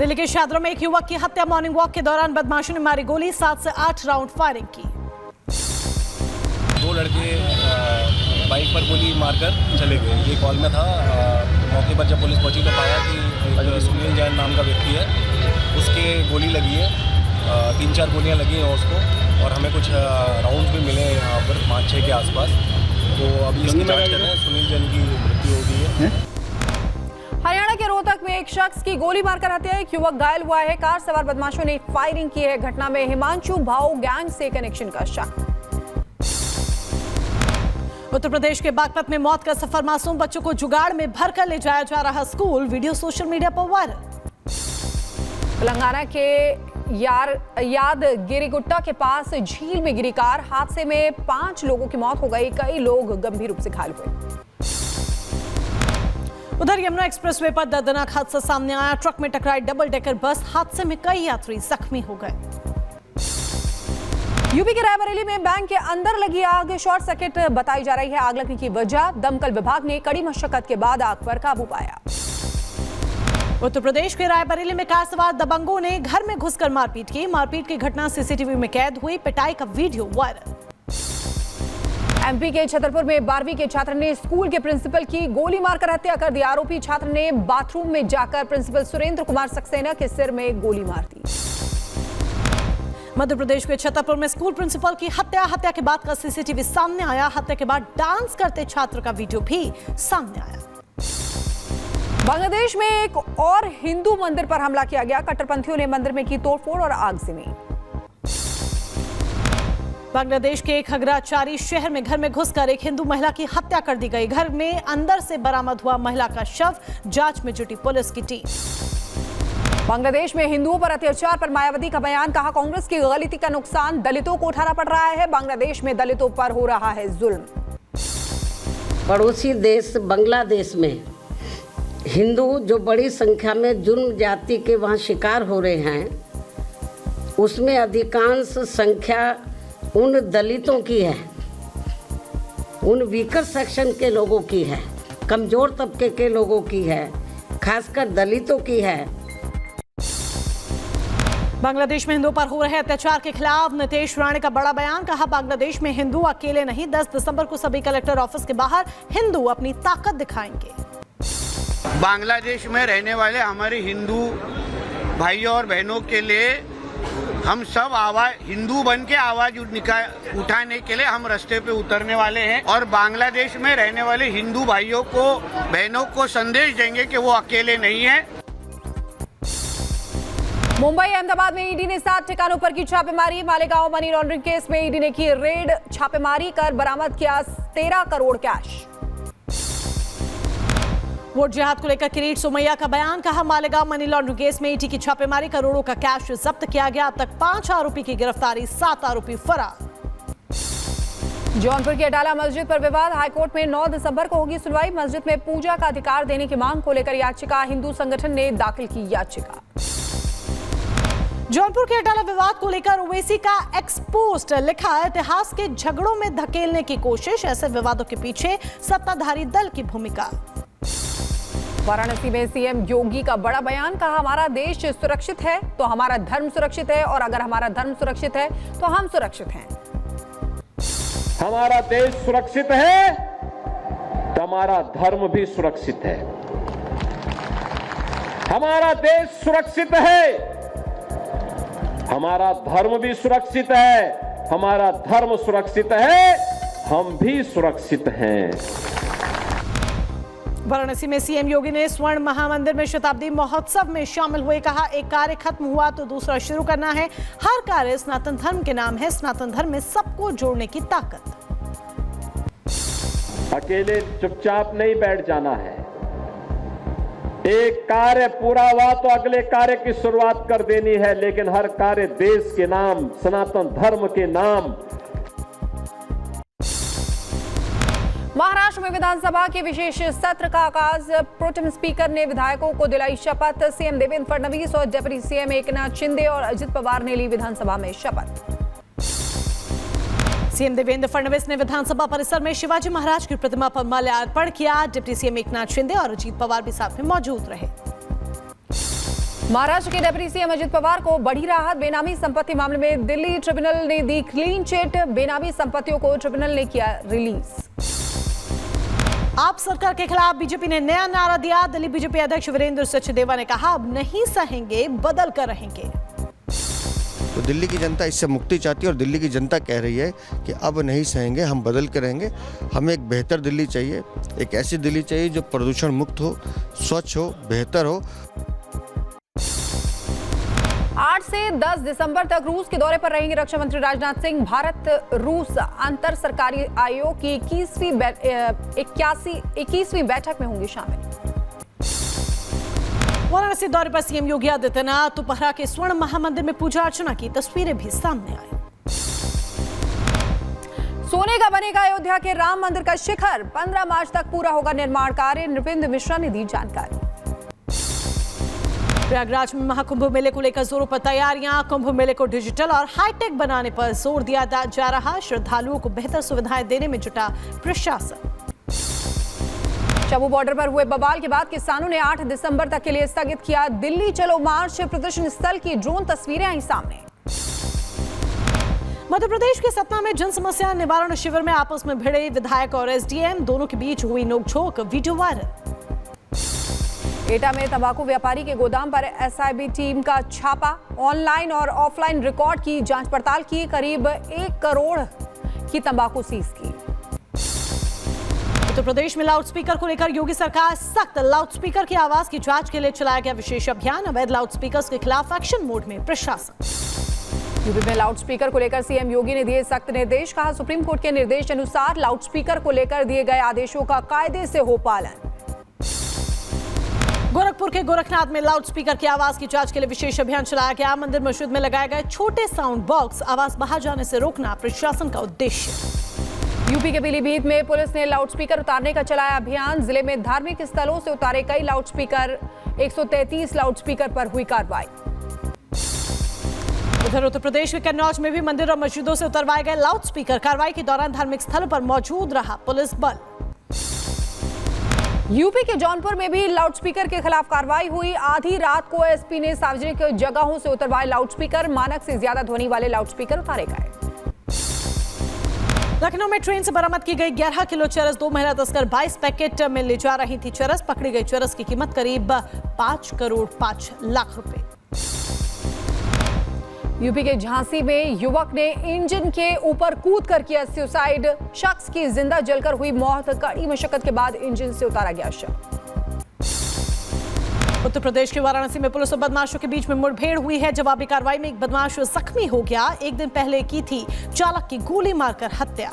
दिल्ली के शाहदरा में एक युवक की हत्या। मॉर्निंग वॉक के दौरान बदमाशों ने मारी गोली, 7 से 8 राउंड फायरिंग की। दो लड़के बाइक पर गोली मारकर चले गए। ये कॉल में था। मौके पर जब पुलिस पहुंची तो पाया कि एक सुनील जैन नाम का व्यक्ति है, उसके गोली लगी है। 3-4 गोलियां लगी हैं उसको, और हमें कुछ राउंड भी मिले हैं यहाँ पर 5-6 के आसपास। तो अभी इसकी जांच कर रहे हैं। सुनील जैन की मृत्यु हो गई है। हरियाणा के रोहतक में एक शख्स की गोली मारकर हत्या, एक युवक घायल हुआ है। कार सवार बदमाशों ने फायरिंग की है। घटना में हिमांशु भाऊ गैंग से कनेक्शन का शक। उत्तर प्रदेश के बागपत में मौत का सफर। मासूम बच्चों को जुगाड़ में भरकर ले जाया जा रहा स्कूल, वीडियो सोशल मीडिया पर वायरल। तेलंगाना के यादगिरीगुट्टा के पास झील में गिरी कार, हादसे में 5 लोगों की मौत हो गई, कई लोग गंभीर रूप से घायल हुए। उधर यमुना एक्सप्रेसवे पर दर्दनाक हादसा सामने आया। ट्रक में टकराई डबल डेकर बस, हादसे में कई यात्री जख्मी हो गए। यूपी के रायबरेली में बैंक के अंदर लगी आग, शॉर्ट सर्किट बताई जा रही है। आग लगने की वजह, दमकल विभाग ने कड़ी मशक्कत के बाद आग पर काबू पाया। उत्तर प्रदेश के रायबरेली में कार सवार दबंगों ने घर में घुसकर मारपीट की। मारपीट की घटना सीसीटीवी में कैद हुई, पिटाई का वीडियो वायरल। एमपी के छतरपुर में 12वीं के छात्र ने स्कूल के प्रिंसिपल की गोली मारकर हत्या कर दी। आरोपी छात्र ने बाथरूम में जाकर प्रिंसिपल सुरेंद्र कुमार सक्सेना के सिर में गोली मार दी। मध्य प्रदेश के छतरपुर में स्कूल प्रिंसिपल की हत्या के बाद का सीसीटीवी सामने आया। हत्या के बाद डांस करते छात्र का वीडियो भी सामने आया। बांग्लादेश में एक और हिंदू मंदिर पर हमला किया गया। कट्टरपंथियों ने मंदिर में की तोड़फोड़ और आगजनी। बांग्लादेश के खगराचारी शहर में घर में घुसकर एक हिंदू महिला की हत्या कर दी गई। घर में अंदर से बरामद हुआ महिला का शव, जांच में जुटी पुलिस की टीम। बांग्लादेश में हिंदुओं पर अत्याचार पर मायावती का बयान, कहा कांग्रेस की गलती का नुकसान दलितों को उठाना पड़ रहा है। बांग्लादेश में दलितों पर हो रहा है जुल्म। पड़ोसी देश बांग्लादेश में हिंदू जो बड़ी संख्या में जुल्म जाति के वहाँ शिकार हो रहे हैं, उसमें अधिकांश संख्या उन दलितों की है, उन वीकर सेक्शन के लोगों की है, कमजोर तबके के लोगों की है, खासकर दलितों की है। बांग्लादेश में हिंदुओं पर हो रहे अत्याचार के खिलाफ नीतीश राणे का बड़ा बयान, कहा बांग्लादेश में हिंदू अकेले नहीं, 10 दिसंबर को सभी कलेक्टर ऑफिस के बाहर हिंदू अपनी ताकत दिखाएंगे। बांग्लादेश में रहने वाले हमारे हिंदू भाइयों और बहनों के लिए हम सब आवाज हिंदू बन के आवाज उठाने के लिए हम रास्ते पे उतरने वाले हैं, और बांग्लादेश में रहने वाले हिंदू भाइयों को बहनों को संदेश देंगे कि वो अकेले नहीं है। मुंबई अहमदाबाद में ईडी ने 7 ठिकानों पर की छापेमारी। मालेगांव मनी लॉन्ड्रिंग केस में ईडी ने की रेड, छापेमारी कर बरामद किया 13 करोड़ कैश। वोट जिहाद को लेकर किरीट सोमैया का बयान, कहा मालेगांव मनी लॉन्ड्रिंग केस में ईडी की छापेमारी, करोड़ों का कैश जब्त किया गया। अब तक 5 आरोपी की गिरफ्तारी, 7 आरोपी फरार। जौनपुर की अटाला मस्जिद पर विवाद, हाईकोर्ट में 9 दिसंबर को होगी सुनवाई। मस्जिद में पूजा का अधिकार देने की मांग को लेकर याचिका, हिंदू संगठन ने दाखिल की याचिका। जौनपुर के अटाला विवाद को लेकर ओवैसी का एक्सपोस्ट, लिखा इतिहास के झगड़ों में धकेलने की कोशिश, ऐसे विवादों के पीछे सत्ताधारी दल की भूमिका। वाराणसी में सीएम योगी का बड़ा बयान, कहा हमारा देश सुरक्षित है तो हमारा धर्म सुरक्षित है, और अगर हमारा धर्म सुरक्षित है तो हम सुरक्षित हैं। हमारा देश सुरक्षित है तो हमारा धर्म भी सुरक्षित है। हमारा देश सुरक्षित है, हमारा धर्म भी सुरक्षित है, हमारा धर्म सुरक्षित है, हम भी सुरक्षित हैं। वाराणसी में सीएम योगी ने स्वर्ण महामंदिर में शताब्दी महोत्सव में शामिल हुए, कहा एक कार्य खत्म हुआ तो दूसरा शुरू करना है। हर कार्य सनातन धर्म के नाम है, सनातन धर्म में सबको जोड़ने की ताकत। अकेले चुपचाप नहीं बैठ जाना है, एक कार्य पूरा हुआ तो अगले कार्य की शुरुआत कर देनी है, लेकिन हर कार्य देश के नाम, सनातन धर्म के नाम। महाराष्ट्र में विधानसभा के विशेष सत्र का आगाज, प्रोटेम स्पीकर ने विधायकों को दिलाई शपथ। सीएम देवेंद्र फडणवीस और डिप्टी सीएम एकनाथ शिंदे और अजित पवार ने ली विधानसभा में शपथ। सीएम देवेंद्र फडणवीस ने विधानसभा परिसर में शिवाजी महाराज की प्रतिमा पर माल्यार्पण किया। डिप्टी सीएम एकनाथ शिंदे और अजित पवार भी साथ में मौजूद रहे। महाराष्ट्र के डिप्टी सीएम अजित पवार को बड़ी राहत। बेनामी संपत्ति मामले में दिल्ली ट्रिब्यूनल ने दी क्लीन चिट। बेनामी संपत्तियों को ट्रिब्यूनल ने किया रिलीज। आप सरकार के खिलाफ बीजेपी ने नया नारा दिया। दिल्ली बीजेपी अध्यक्ष वीरेंद्र सचदेवा ने कहा, अब नहीं सहेंगे, बदल कर रहेंगे। तो दिल्ली की जनता इससे मुक्ति चाहती है और दिल्ली की जनता कह रही है कि अब नहीं सहेंगे, हम बदल कर रहेंगे। हमें एक बेहतर दिल्ली चाहिए, एक ऐसी दिल्ली चाहिए जो प्रदूषण मुक्त हो, स्वच्छ हो, बेहतर हो। 8 से 10 दिसंबर तक रूस के दौरे पर रहेंगे रक्षा मंत्री राजनाथ सिंह। भारत रूस अंतर सरकारी आयोग की 21वीं बैठक में होंगे शामिल। वाराणसी दौरे पर सीएम योगी आदित्यनाथ दोपहर के स्वर्ण महामंदिर में पूजा अर्चना की तस्वीरें भी सामने आई। सोने का बनेगा अयोध्या के राम मंदिर का शिखर। 15 मार्च तक पूरा होगा निर्माण कार्य। नृपेंद्र मिश्रा ने दी जानकारी। प्रयागराज में महाकुंभ मेले को लेकर जोरों पर तैयारियां। कुंभ मेले को डिजिटल और हाईटेक बनाने पर जोर दिया जा रहा। श्रद्धालुओं को बेहतर सुविधाएं देने में जुटा प्रशासन। चबू बॉर्डर पर हुए बवाल के बाद किसानों ने 8 दिसंबर तक के लिए स्थगित किया दिल्ली चलो मार्च। प्रदर्शन स्थल की ड्रोन तस्वीरें आई सामने। मध्य प्रदेश के सतना में जन समस्या निवारण शिविर में आपस में भिड़े विधायक और एसडीएम। दोनों के बीच हुई नोकझोंक, वीडियो वायरल। एटा में तंबाकू व्यापारी के गोदाम पर एसआईबी टीम का छापा। ऑनलाइन और ऑफलाइन रिकॉर्ड की जांच पड़ताल की। करीब 1 करोड़ की तंबाकू सीज की। उत्तर प्रदेश में लाउडस्पीकर को लेकर योगी सरकार सख्त। लाउडस्पीकर की आवाज की जांच के लिए चलाया गया विशेष अभियान। अवैध लाउडस्पीकर्स के खिलाफ एक्शन मोड में प्रशासन। यूपी में लाउडस्पीकर को लेकर सीएम योगी ने दिए सख्त निर्देश। कहा, सुप्रीम कोर्ट के निर्देश अनुसार लाउडस्पीकर को लेकर दिए गए आदेशों का कायदे से हो पालन। गोरखपुर के गोरखनाथ में लाउडस्पीकर की आवाज की जांच के लिए विशेष अभियान चलाया गया। मंदिर मस्जिद में लगाए गए छोटे साउंड बॉक्स आवाज बाहर जाने से रोकना प्रशासन का उद्देश्य। यूपी के पीलीभीत में पुलिस ने लाउडस्पीकर उतारने का चलाया अभियान। जिले में धार्मिक स्थलों से उतारे कई लाउडस्पीकर। 133 लाउडस्पीकर पर हुई कार्रवाई। उधर उत्तर प्रदेश के कन्नौज में भी मंदिर और मस्जिदों से उतरवाए गए लाउडस्पीकर। कार्रवाई के दौरान धार्मिक स्थलों पर मौजूद रहा पुलिस बल। यूपी के जौनपुर में भी लाउडस्पीकर के खिलाफ कार्रवाई हुई। आधी रात को एसपी ने सार्वजनिक जगहों से उतरवाए लाउडस्पीकर। मानक से ज्यादा ध्वनि वाले लाउडस्पीकर उतारे गए। लखनऊ में ट्रेन से बरामद की गई 11 किलो चरस। 2 महिला तस्कर 22 पैकेट में ले जा रही थी चरस। पकड़ी गई चरस की कीमत करीब 5 करोड़ 5 लाख रुपए। यूपी के झांसी में युवक ने इंजन के ऊपर कूदकर किया सुसाइड। शख्स की जिंदा जलकर हुई मौत। कड़ी मशक्कत के बाद इंजन से उतारा गया शव। उत्तर प्रदेश के वाराणसी में पुलिस और बदमाशों के बीच में मुठभेड़ हुई है। जवाबी कार्रवाई में एक बदमाश जख्मी हो गया। एक दिन पहले की थी चालक की गोली मारकर हत्या।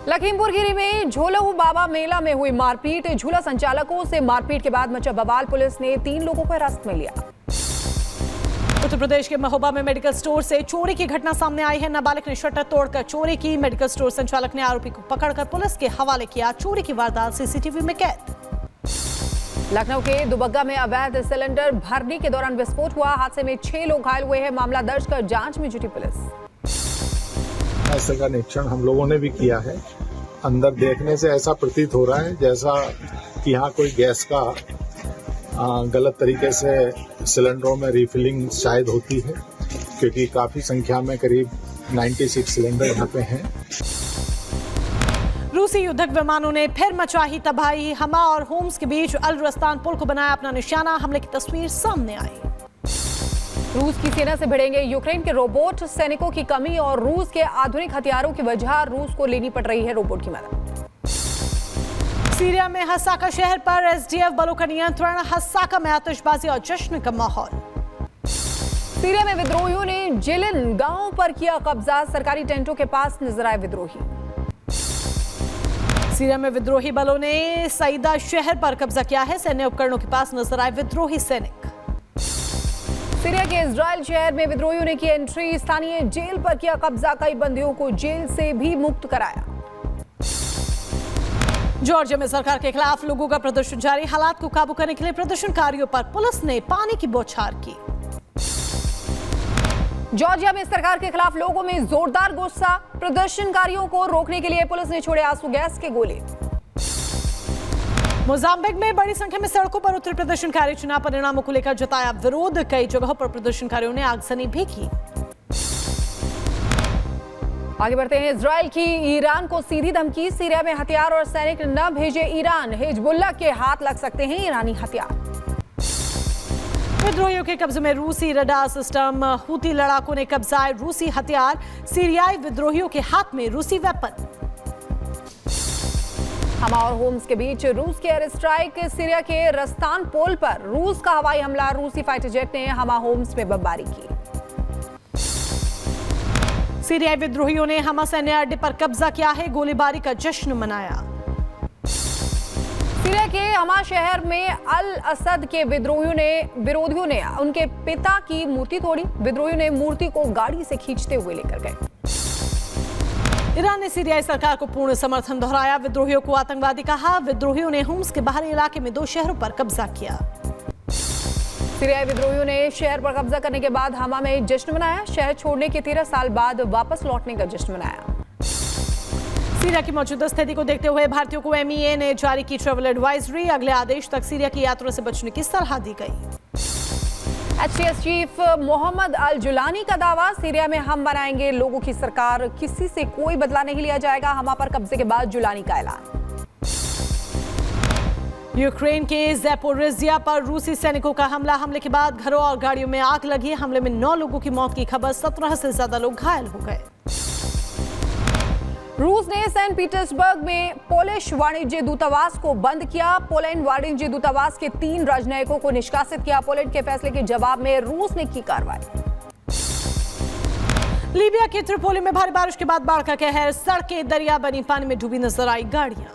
लखीमपुर खीरी में झोलहू बाबा मेला में हुई मारपीट। झूला संचालकों से मारपीट के बाद मचा बवाल। पुलिस ने 3 लोगों को हिरासत में लिया। उत्तर प्रदेश के महोबा में मेडिकल स्टोर से चोरी की घटना सामने आई है। नाबालिग ने शटर तोड़कर चोरी की। मेडिकल स्टोर संचालक ने आरोपी को पकड़कर पुलिस के हवाले किया। चोरी की वारदात सीसीटीवी में कैद। लखनऊ के दुबग्गा में अवैध सिलेंडर भरने के दौरान विस्फोट हुआ। हादसे में 6 लोग घायल हुए हैं। मामला दर्ज कर जांच में जुटी पुलिस। ऐसे का निरीक्षण हम लोगों ने भी किया है। अंदर देखने से ऐसा प्रतीत हो रहा है जैसा कि यहाँ कोई गैस का गलत तरीके से सिलेंडरों में रिफिलिंग शायद होती है, क्योंकि काफी संख्या में करीब 96 सिलेंडर यहाँ पे हैं। रूसी युद्धक विमानों ने फिर मचाही तबाही। हमा और होम्स के बीच अल रस्तान पुल को बनाया अपना निशाना। हमले की तस्वीर सामने आई। रूस की सेना से भिड़ेंगे यूक्रेन के रोबोट। सैनिकों की कमी और रूस के आधुनिक हथियारों की वजह रूस को लेनी पड़ रही है रोबोट की मदद। सीरिया में हसाका शहर पर एसडीएफ बलों का नियंत्रण। हसाका में आतिशबाजी और जश्न का माहौल। सीरिया में विद्रोहियों ने जेलिन गांव पर किया कब्जा। सरकारी टेंटों के पास नजर आए विद्रोही। सीरिया में विद्रोही बलों ने सईदा शहर पर कब्जा किया है। सैन्य उपकरणों के पास नजर आए विद्रोही सैनिक। सीरिया के इजराइल शहर में विद्रोहियों ने की एंट्री। स्थानीय जेल पर किया कब्जा। कई बंदियों को जेल से भी मुक्त कराया। जॉर्जिया में सरकार के खिलाफ लोगों का प्रदर्शन जारी। हालात को काबू करने के लिए प्रदर्शनकारियों पर पुलिस ने पानी की बौछार की। जॉर्जिया में सरकार के खिलाफ लोगों में जोरदार गुस्सा। प्रदर्शनकारियों को रोकने के लिए पुलिस ने छोड़े आंसू गैस के गोले। मोजाम्बिक में बड़ी संख्या में सड़कों पर उतरे प्रदर्शनकारी चुनाव परिणामों को लेकर जताया विरोध। कई जगहों पर प्रदर्शनकारियों ने आगजनी भी की। आगे बढ़ते हैं। इजराइल की ईरान को सीधी धमकी, सीरिया में हथियार और सैनिक न भेजे ईरान, हिजबुल्लाह के हाथ लग सकते हैं ईरानी हथियार। विद्रोहियों के कब्जे में रूसी रडार सिस्टम, हूती लड़ाकों ने कब्जाए रूसी हथियार, सीरियाई विद्रोहियों के हाथ में रूसी वेपन। हमा और होम्स के बीच रूस के एयर स्ट्राइक, सीरिया के रस्तान पोल पर रूस का हवाई हमला, रूसी फाइटर जेट ने हमा होम्स में बमबारी की। सीरियाई विद्रोहियों ने हमा सैन्य अड्डे पर कब्जा किया है, गोलीबारी का जश्न मनाया। सीरिया के हमा शहर में अल असद के विरोधियों ने उनके पिता की मूर्ति तोड़ी। विद्रोहियों ने मूर्ति को गाड़ी से खींचते हुए लेकर गए। ईरान ने सीरियाई सरकार को पूर्ण समर्थन दोहराया, विद्रोहियों को आतंकवादी कहा। विद्रोहियों ने होम्स के बाहरी इलाके में 2 शहरों पर कब्जा किया। सीरियाई विद्रोहियों ने शहर पर कब्जा करने के बाद हमा में जश्न मनाया। शहर छोड़ने के 13 साल बाद वापस लौटने का जश्न मनाया। सीरिया की मौजूदा स्थिति को देखते हुए भारतीयों को MEA ने जारी की ट्रैवल एडवाइजरी। अगले आदेश तक सीरिया की यात्रा से बचने की सलाह दी गई। HTS चीफ मोहम्मद अल जुलानी का दावा, सीरिया में हम बनाएंगे लोगों की सरकार, किसी से कोई बदला नहीं लिया जाएगा। हमा पर कब्जे के बाद जुलानी का ऐलान। यूक्रेन के ज़ैपोरिज़िया पर रूसी सैनिकों का हमला, हमले के बाद घरों और गाड़ियों में आग लगी। हमले में 9 लोगों की मौत की खबर, 17 से ज्यादा लोग घायल हो गए। रूस ने सेंट पीटर्सबर्ग में पोलिश वाणिज्य दूतावास को बंद किया। पोलैंड वाणिज्य दूतावास के 3 राजनयिकों को निष्कासित किया। पोलैंड के फैसले के जवाब में रूस ने की कार्रवाई। लीबिया के त्रिपोली में भारी बारिश के बाद बाढ़ का कहर, सड़कें दरिया बनी, पानी में डूबी नजर आई गाड़ियां।